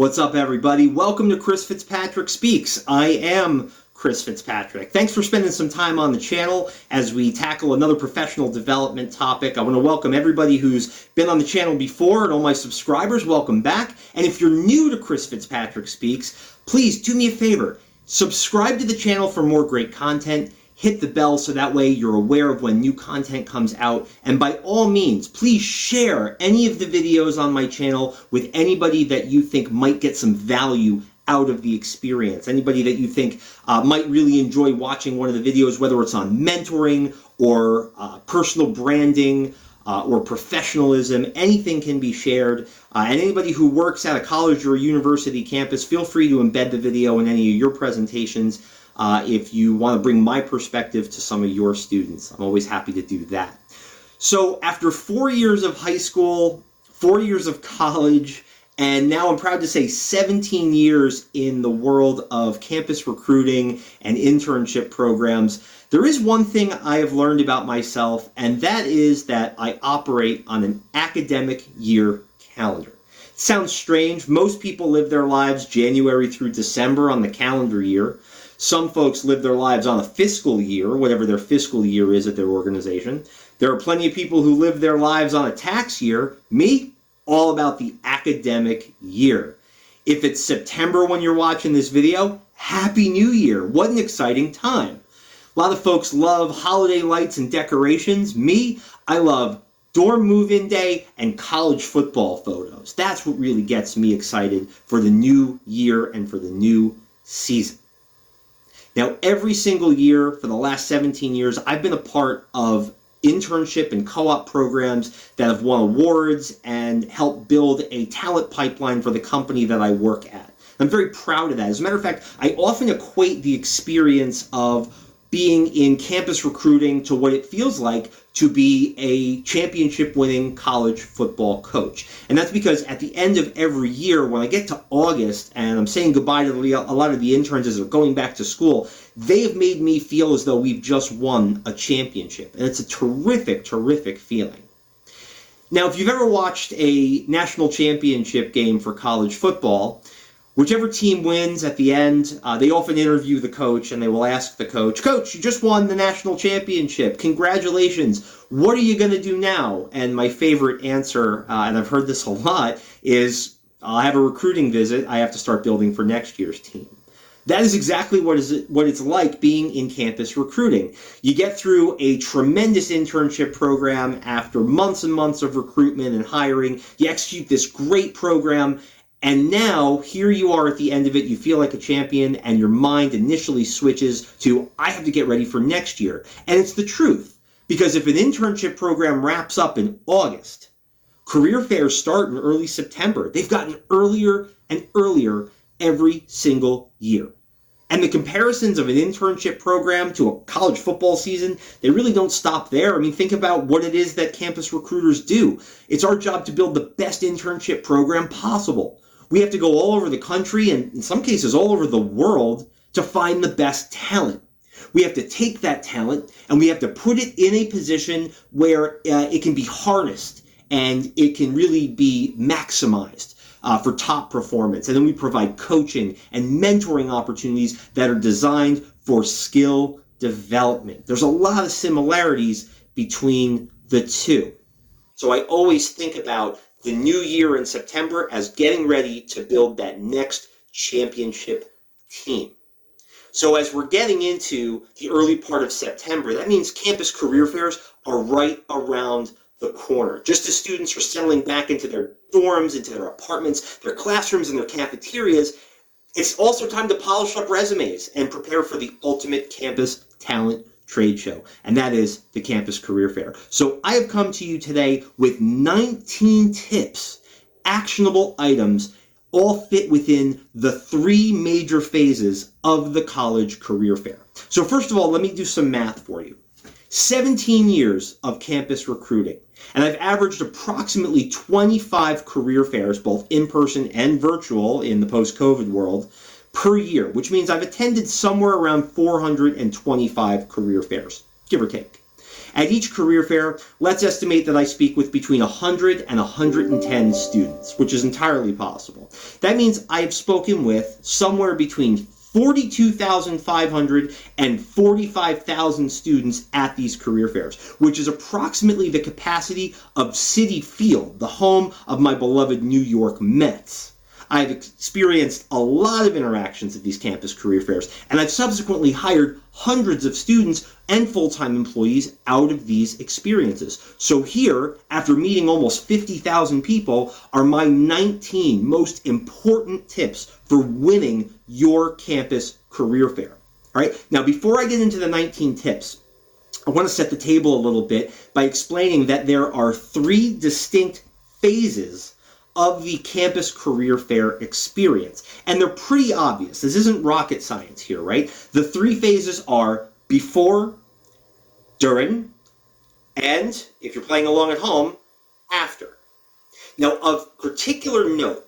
What's up, everybody? Welcome to Chris Fitzpatrick Speaks. I am Chris Fitzpatrick. Thanks for spending some time on the channel as we tackle another professional development topic. I want to welcome everybody who's been on the channel before and all my subscribers. Welcome back. And if you're new to Chris Fitzpatrick Speaks, please do me a favor. Subscribe to the channel for more great content. Hit the bell so that way you're aware of when new content comes out. And by all means, please share any of the videos on my channel with anybody that you think might get some value out of the experience. Anybody that you think might really enjoy watching one of the videos, whether it's on mentoring or personal branding or professionalism, anything can be shared. And anybody who works at a college or a university campus, feel free to embed the video in any of your presentations. If you want to bring my perspective to some of your students. I'm always happy to do that. So after 4 years of high school, 4 years of college, and now I'm proud to say 17 years in the world of campus recruiting and internship programs, there is one thing I have learned about myself, and that is that I operate on an academic year calendar. It sounds strange. Most people live their lives January through December on the calendar year. Some folks live their lives on a fiscal year, whatever their fiscal year is at their organization. There are plenty of people who live their lives on a tax year. Me, all about the academic year. If it's September when you're watching this video, Happy New Year. What an exciting time. A lot of folks love holiday lights and decorations. Me, I love dorm move-in day and college football photos. That's what really gets me excited for the new year and for the new season. Now, every single year for the last 17 years, I've been a part of internship and co-op programs that have won awards and helped build a talent pipeline for the company that I work at. I'm very proud of that. As a matter of fact, I often equate the experience of being in campus recruiting to what it feels like to be a championship-winning college football coach. And that's because at the end of every year, when I get to August and I'm saying goodbye to a lot of the interns as they're going back to school, they have made me feel as though we've just won a championship. And it's a terrific, terrific feeling. Now, if you've ever watched a national championship game for college football, whichever team wins at the end, they often interview the coach and they will ask the coach, "Coach, you just won the national championship. Congratulations. What are you going to do now?" And my favorite answer, and I've heard this a lot, is I'll have a recruiting visit. I have to start building for next year's team. That is exactly what it's like being in campus recruiting. You get through a tremendous internship program after months and months of recruitment and hiring. You execute this great program. And now, here you are at the end of it, you feel like a champion, and your mind initially switches to, I have to get ready for next year. And it's the truth, because if an internship program wraps up in August, career fairs start in early September. They've gotten earlier and earlier every single year. And the comparisons of an internship program to a college football season, they really don't stop there. I mean, think about what it is that campus recruiters do. It's our job to build the best internship program possible. We have to go all over the country and in some cases all over the world to find the best talent. We have to take that talent and we have to put it in a position where it can be harnessed and it can really be maximized for top performance. And then we provide coaching and mentoring opportunities that are designed for skill development. There's a lot of similarities between the two. So I always think about the new year in September as getting ready to build that next championship team. So as we're getting into the early part of September, that means campus career fairs are right around the corner. Just as students are settling back into their dorms, into their apartments, their classrooms, and their cafeterias, it's also time to polish up resumes and prepare for the ultimate campus talent trade show, and that is the Campus Career Fair. So I have come to you today with 19 tips, actionable items, all fit within the 3 major phases of the college career fair. So first of all, let me do some math for you. 17 years of campus recruiting, and I've averaged approximately 25 career fairs, both in-person and virtual in the post-COVID world, per year, which means I've attended somewhere around 425 career fairs, give or take. At each career fair, let's estimate that I speak with between 100 and 110 students, which is entirely possible. That means I have spoken with somewhere between 42,500 and 45,000 students at these career fairs, which is approximately the capacity of Citi Field, the home of my beloved New York Mets. I've experienced a lot of interactions at these campus career fairs, and I've subsequently hired hundreds of students and full-time employees out of these experiences. So here, after meeting almost 50,000 people, are my 19 most important tips for winning your campus career fair. All right, now before I get into the 19 tips, I want to set the table a little bit by explaining that there are 3 distinct phases of the campus career fair experience. And they're pretty obvious. This isn't rocket science here, right? The 3 phases are before, during, and, if you're playing along at home, after. Now, of particular note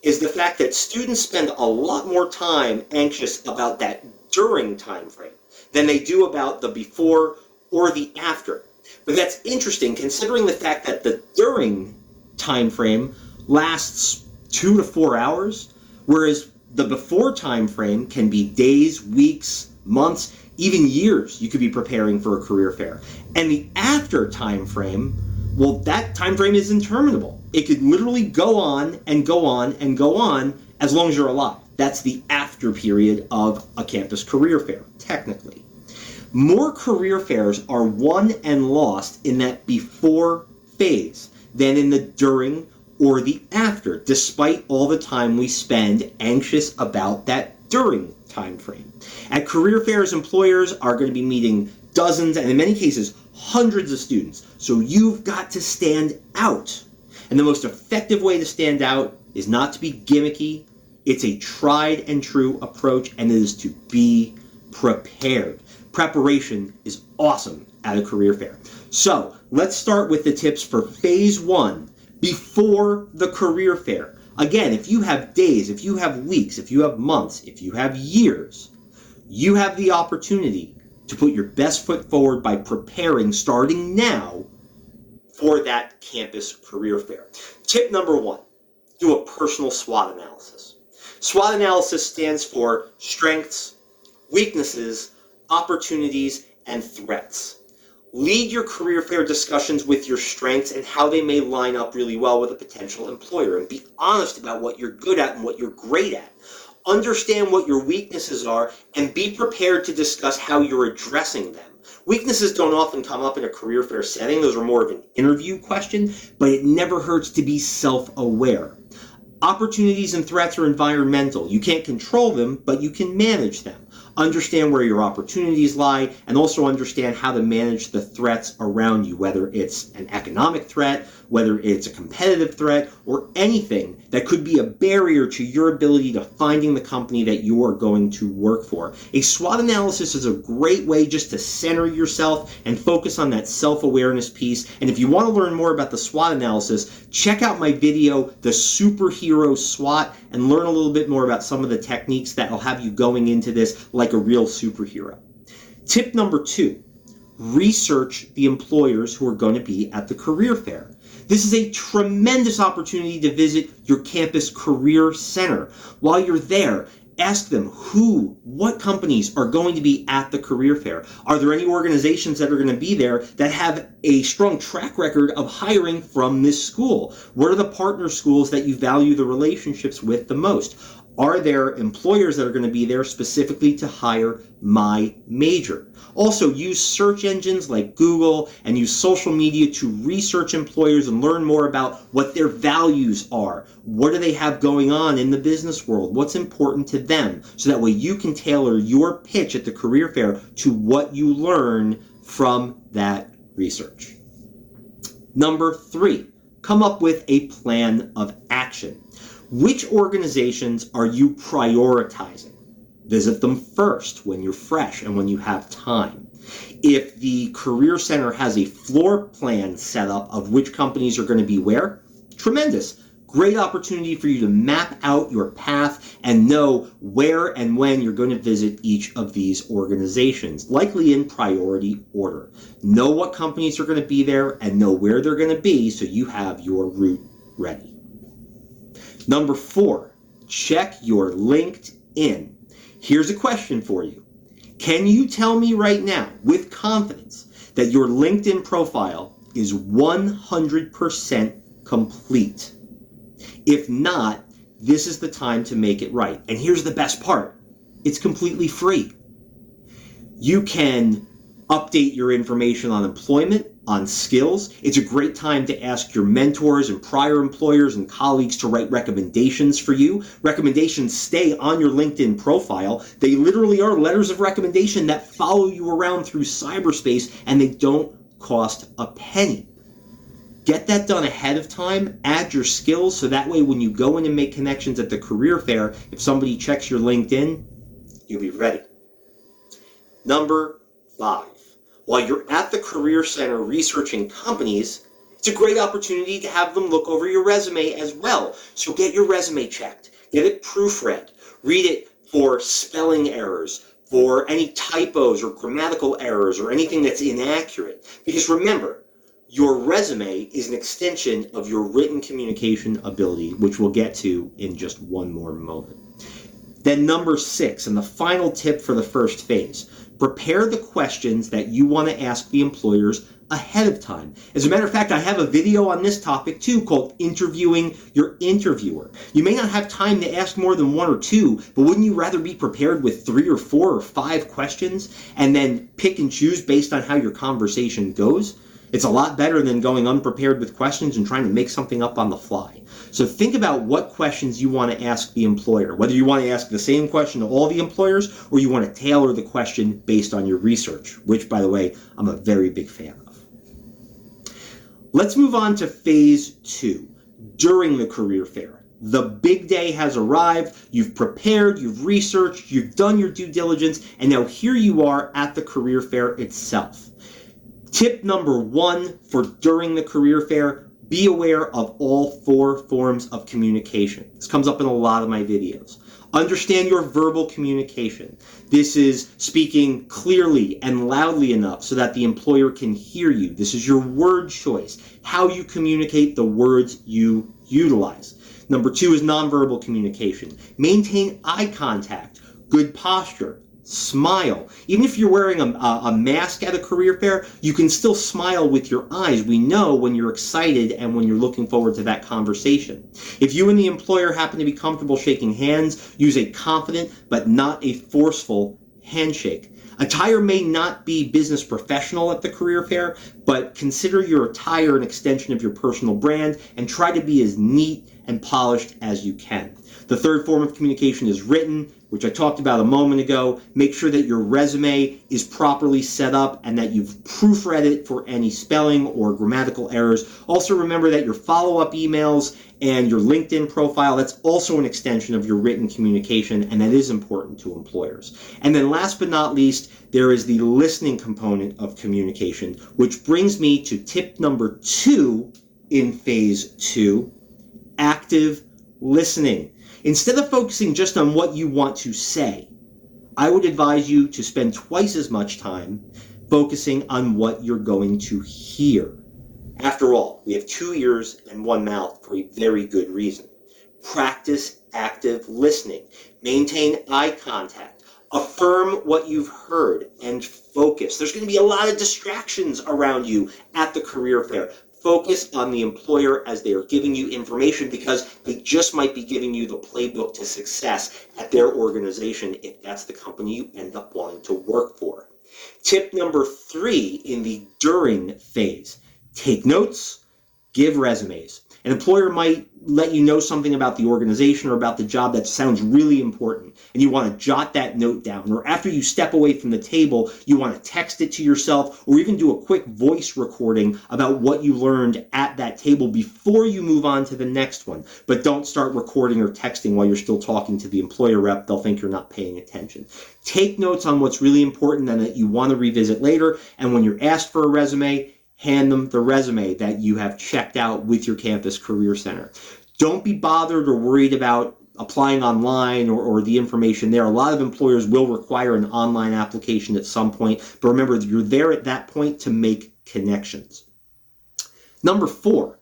is the fact that students spend a lot more time anxious about that during time frame than they do about the before or the after. But that's interesting considering the fact that the during time frame lasts 2 to 4 hours, whereas the before time frame can be days, weeks, months, even years you could be preparing for a career fair. And the after time frame, well, that time frame is interminable. It could literally go on and go on and go on as long as you're alive. That's the after period of a campus career fair, technically. More career fairs are won and lost in that before phase than in the during or the after, despite all the time we spend anxious about that during time frame. At career fairs, employers are going to be meeting dozens and in many cases hundreds of students, so you've got to stand out. And the most effective way to stand out is not to be gimmicky. It's a tried and true approach, and it is to be prepared. Preparation is awesome at a career fair. So let's start with the tips for phase 1, before the career fair. Again, if you have days, if you have weeks, if you have months, if you have years, you have the opportunity to put your best foot forward by preparing starting now for that campus career fair. Tip number 1, do a personal SWOT analysis. SWOT analysis stands for strengths, weaknesses, opportunities, and threats. Lead your career fair discussions with your strengths and how they may line up really well with a potential employer, and be honest about what you're good at and what you're great at. Understand what your weaknesses are and be prepared to discuss how you're addressing them. Weaknesses don't often come up in a career fair setting. Those are more of an interview question, but it never hurts to be self-aware. Opportunities and threats are environmental. You can't control them, but you can manage them. Understand where your opportunities lie, and also understand how to manage the threats around you, whether it's an economic threat, whether it's a competitive threat, or anything that could be a barrier to your ability to finding the company that you are going to work for. A SWOT analysis is a great way just to center yourself and focus on that self-awareness piece. And if you want to learn more about the SWOT analysis, check out my video, The Superhero SWOT, and learn a little bit more about some of the techniques that will have you going into this like a real superhero. Tip number 2, research the employers who are going to be at the career fair. This is a tremendous opportunity to visit your campus career center. While you're there, ask them what companies are going to be at the career fair. Are there any organizations that are going to be there that have a strong track record of hiring from this school? What are the partner schools that you value the relationships with the most? Are there employers that are going to be there specifically to hire my major? Also, use search engines like Google and use social media to research employers and learn more about what their values are. What do they have going on in the business world? What's important to them? So that way you can tailor your pitch at the career fair to what you learn from that research. Number 3, come up with a plan of action. Which organizations are you prioritizing? Visit them first when you're fresh and when you have time. If the Career Center has a floor plan set up of which companies are going to be where, tremendous. Great opportunity for you to map out your path and know where and when you're going to visit each of these organizations, likely in priority order. Know what companies are going to be there and know where they're going to be so you have your route ready. Number 4, check your LinkedIn. Here's a question for you. Can you tell me right now with confidence that your LinkedIn profile is 100% complete? If not, this is the time to make it right. And here's the best part. It's completely free. You can update your information on employment, on skills. It's a great time to ask your mentors and prior employers and colleagues to write recommendations for you. Recommendations stay on your LinkedIn profile. They literally are letters of recommendation that follow you around through cyberspace, and they don't cost a penny. Get that done ahead of time, add your skills, so that way when you go in and make connections at the career fair, if somebody checks your LinkedIn, you'll be ready. Number 5, while you're at the Career Center researching companies, it's a great opportunity to have them look over your resume as well. So get your resume checked, get it proofread, read it for spelling errors, for any typos or grammatical errors or anything that's inaccurate. Because remember, your resume is an extension of your written communication ability, which we'll get to in just one more moment. Then number 6, and the final tip for the first phase, prepare the questions that you want to ask the employers ahead of time. As a matter of fact, I have a video on this topic too called Interviewing Your Interviewer. You may not have time to ask more than 1 or 2, but wouldn't you rather be prepared with 3 or 4 or 5 questions and then pick and choose based on how your conversation goes? It's a lot better than going unprepared with questions and trying to make something up on the fly. So think about what questions you want to ask the employer, whether you want to ask the same question to all the employers or you want to tailor the question based on your research, which, by the way, I'm a very big fan of. Let's move on to phase 2, during the career fair. The big day has arrived, you've prepared, you've researched, you've done your due diligence, and now here you are at the career fair itself. Tip number 1 for during the career fair, be aware of all 4 forms of communication. This comes up in a lot of my videos. Understand your verbal communication. This is speaking clearly and loudly enough so that the employer can hear you. This is your word choice, how you communicate the words you utilize. Number 2 is nonverbal communication. Maintain eye contact, good posture. Smile. Even if you're wearing a mask at a career fair, you can still smile with your eyes. We know when you're excited and when you're looking forward to that conversation. If you and the employer happen to be comfortable shaking hands, use a confident but not a forceful handshake. Attire may not be business professional at the career fair, but consider your attire an extension of your personal brand and try to be as neat and polished as you can. The third form of communication is written, which I talked about a moment ago. Make sure that your resume is properly set up and that you've proofread it for any spelling or grammatical errors. Also remember that your follow-up emails and your LinkedIn profile, that's also an extension of your written communication, and that is important to employers. And then last but not least, there is the listening component of communication, which brings me to tip number 2 in phase 2, active listening. Instead of focusing just on what you want to say, I would advise you to spend twice as much time focusing on what you're going to hear. After all, we have 2 ears and 1 mouth for a very good reason. Practice active listening. Maintain eye contact. Affirm what you've heard and focus. There's going to be a lot of distractions around you at the career fair. Focus on the employer as they are giving you information because they just might be giving you the playbook to success at their organization if that's the company you end up wanting to work for. Tip number 3 in the during phase, take notes, give resumes. An employer might let you know something about the organization or about the job that sounds really important, and you want to jot that note down. Or after you step away from the table, you want to text it to yourself or even do a quick voice recording about what you learned at that table before you move on to the next one. But don't start recording or texting while you're still talking to the employer rep. They'll think you're not paying attention. Take notes on what's really important and that you want to revisit later, and when you're asked for a resume, hand them the resume that you have checked out with your campus career center. Don't be bothered or worried about applying online or the information there. A lot of employers will require an online application at some point, but remember, you're there at that point to make connections. Number 4,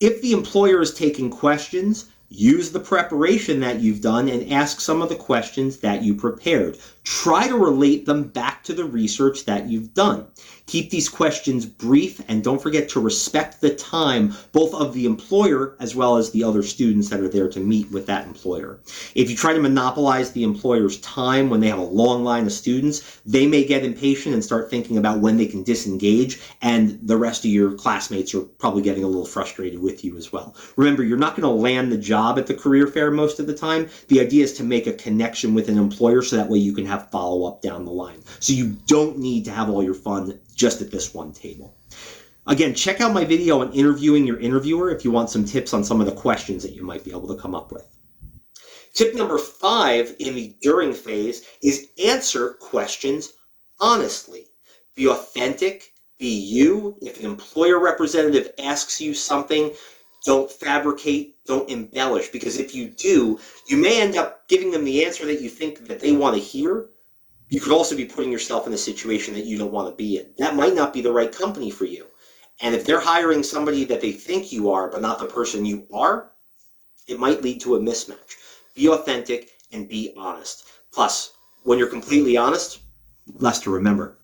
if the employer is taking questions, use the preparation that you've done and ask some of the questions that you prepared. Try to relate them back to the research that you've done. Keep these questions brief, and don't forget to respect the time both of the employer as well as the other students that are there to meet with that employer. If you try to monopolize the employer's time when they have a long line of students, they may get impatient and start thinking about when they can disengage, and the rest of your classmates are probably getting a little frustrated with you as well. Remember, you're not going to land the job at the career fair most of the time. The idea is to make a connection with an employer so that way you can have follow-up down the line. So you don't need to have all your fun just at this one table. Again, check out my video on interviewing your interviewer if you want some tips on some of the questions that you might be able to come up with. Tip number 5 in the during phase is answer questions honestly. Be authentic, be you. If an employer representative asks you something, don't fabricate, don't embellish, because if you do, you may end up giving them the answer that you think that they want to hear. You could also be putting yourself in a situation that you don't want to be in. That might not be the right company for you. And if they're hiring somebody that they think you are, but not the person you are, it might lead to a mismatch. Be authentic and be honest. Plus, when you're completely honest, less to remember.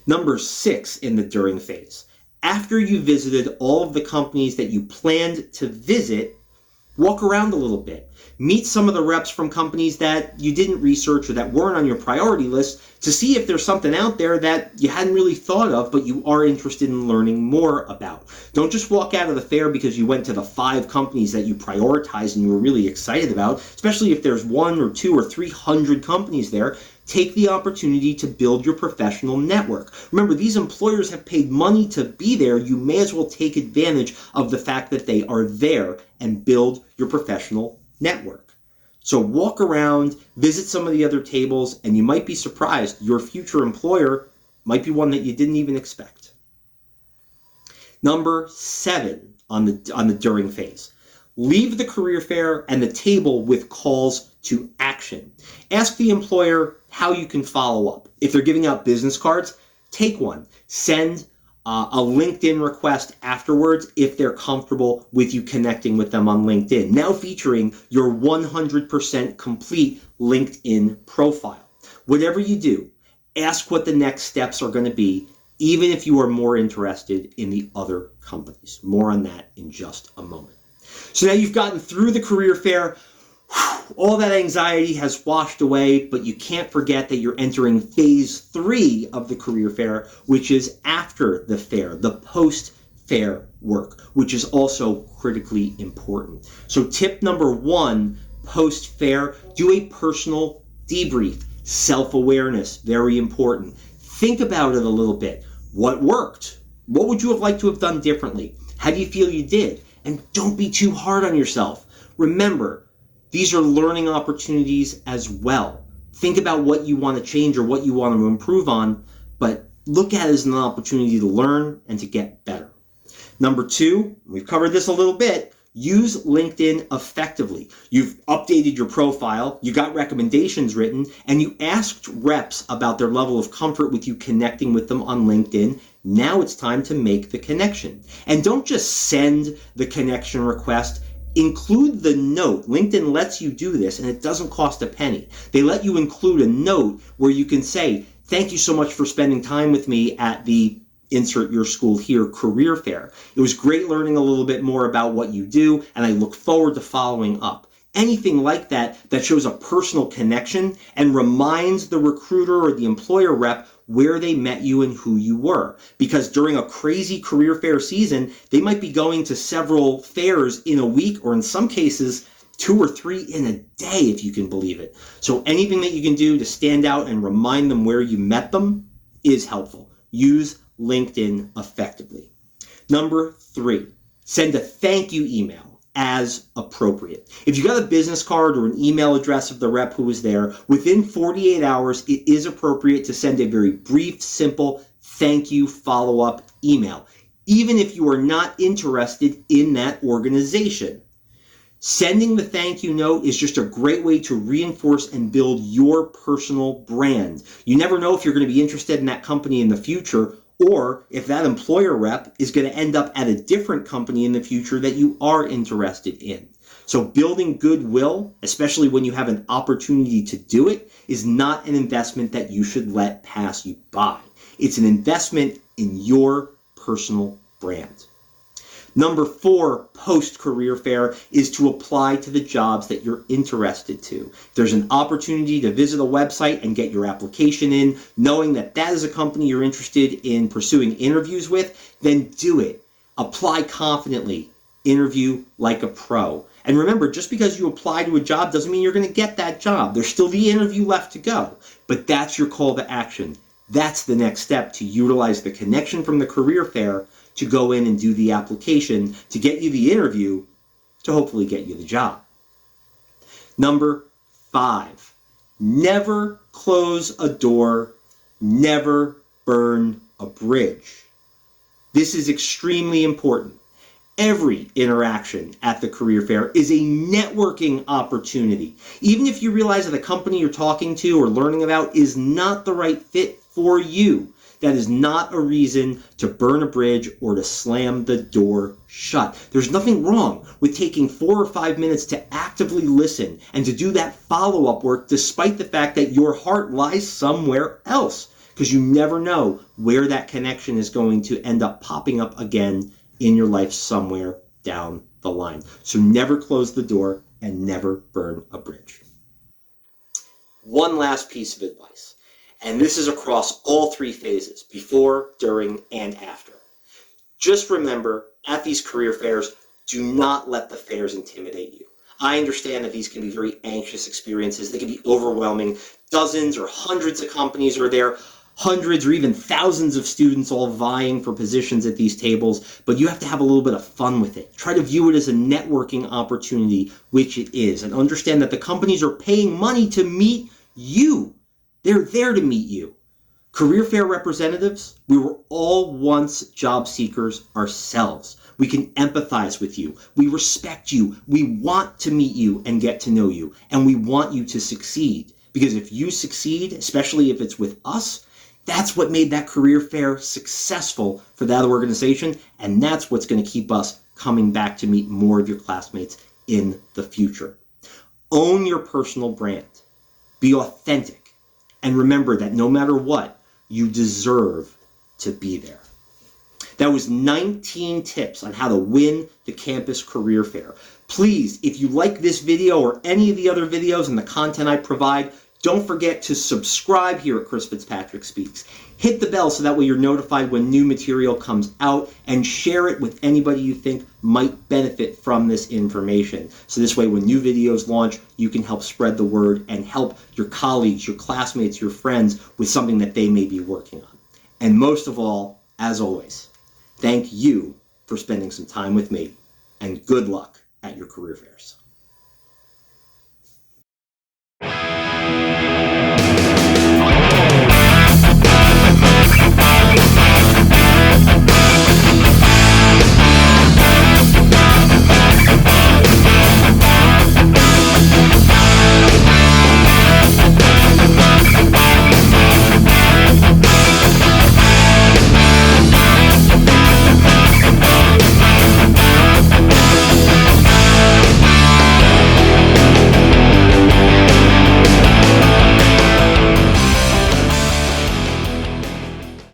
Number 6 in the during phase. After you visited all of the companies that you planned to visit, walk around a little bit. Meet some of the reps from companies that you didn't research or that weren't on your priority list to see if there's something out there that you hadn't really thought of, but you are interested in learning more about. Don't just walk out of the fair because you went to the 5 companies that you prioritized and you were really excited about, especially if there's 1 or 2 or 300 companies there. Take the opportunity to build your professional network. Remember, these employers have paid money to be there. You may as well take advantage of the fact that they are there and build your professional network. So walk around, visit some of the other tables, and you might be surprised. Your future employer might be one that you didn't even expect. Number 7 on the during phase. Leave the career fair and the table with calls to action. Ask the employer how you can follow up. If they're giving out business cards, take one. Send a LinkedIn request afterwards if they're comfortable with you connecting with them on LinkedIn. Now featuring your 100% complete LinkedIn profile. Whatever you do, ask what the next steps are going to be, even if you are more interested in the other companies. More on that in just a moment. So now you've gotten through the career fair. All that anxiety has washed away, but you can't forget that you're entering phase 3 of the career fair, which is after the fair, the post-fair work, which is also critically important. So tip number 1, post-fair, do a personal debrief. Self-awareness, very important. Think about it a little bit. What worked? What would you have liked to have done differently? How do you feel you did? And don't be too hard on yourself. Remember, these are learning opportunities as well. Think about what you want to change or what you want to improve on, but look at it as an opportunity to learn and to get better. Number 2, we've covered this a little bit, use LinkedIn effectively. You've updated your profile, you got recommendations written, and you asked reps about their level of comfort with you connecting with them on LinkedIn. Now it's time to make the connection. And don't just send the connection request. Include the note. LinkedIn lets you do this, and it doesn't cost a penny. They let you include a note where you can say, thank you so much for spending time with me at the insert your school here career fair. It was great learning a little bit more about what you do, and I look forward to following up. Anything like that that shows a personal connection and reminds the recruiter or the employer rep where they met you and who you were. Because during a crazy career fair season, they might be going to several fairs in a week, or in some cases, 2 or 3 in a day, if you can believe it. So anything that you can do to stand out and remind them where you met them is helpful. Use LinkedIn effectively. Number 3, send a thank you email as appropriate. If you got a business card or an email address of the rep who was there, within 48 hours, it is appropriate to send a very brief, simple thank you follow-up email. even if you are not interested in that organization. Sending the thank you note is just a great way to reinforce and build your personal brand. You never know if you're going to be interested in that company in the future, or if that employer rep is going to end up at a different company in the future that you are interested in. So building goodwill, especially when you have an opportunity to do it, is not an investment that you should let pass you by. It's an investment in your personal brand. Number 4, post-career fair, is to apply to the jobs that you're interested to. If there's an opportunity to visit a website and get your application in, knowing that that is a company you're interested in pursuing interviews with, then do it. Apply confidently. Interview like a pro. And remember, just because you apply to a job doesn't mean you're going to get that job. There's still the interview left to go. But that's your call to action. That's the next step, to utilize the connection from the career fair to go in and do the application, to get you the interview, to hopefully get you the job. Number 5, never close a door, never burn a bridge. This is extremely important. Every interaction at the career fair is a networking opportunity. Even if you realize that the company you're talking to or learning about is not the right fit for you, that is not a reason to burn a bridge or to slam the door shut. There's nothing wrong with taking 4 or 5 minutes to actively listen and to do that follow-up work despite the fact that your heart lies somewhere else, because you never know where that connection is going to end up popping up again in your life somewhere down the line. So never close the door and never burn a bridge. One last piece of advice. And this is across all 3 phases, before, during, and after. Just remember, at these career fairs, do not let the fairs intimidate you. I understand that these can be very anxious experiences. They can be overwhelming. Dozens or hundreds of companies are there, hundreds or even thousands of students all vying for positions at these tables, but you have to have a little bit of fun with it. Try to view it as a networking opportunity, which it is, and understand that the companies are paying money to meet you. They're there to meet you. Career fair representatives, we were all once job seekers ourselves. We can empathize with you. We respect you. We want to meet you and get to know you. And we want you to succeed. Because if you succeed, especially if it's with us, that's what made that career fair successful for that organization. And that's what's going to keep us coming back to meet more of your classmates in the future. Own your personal brand. Be authentic. And remember that no matter what, you deserve to be there. That was 19 tips on how to win the campus career fair. Please, if you like this video or any of the other videos and the content I provide, don't forget to subscribe here at Chris Fitzpatrick Speaks. Hit the bell so that way you're notified when new material comes out, and share it with anybody you think might benefit from this information. So this way when new videos launch, you can help spread the word and help your colleagues, your classmates, your friends with something that they may be working on. And most of all, as always, thank you for spending some time with me, and good luck at your career fairs.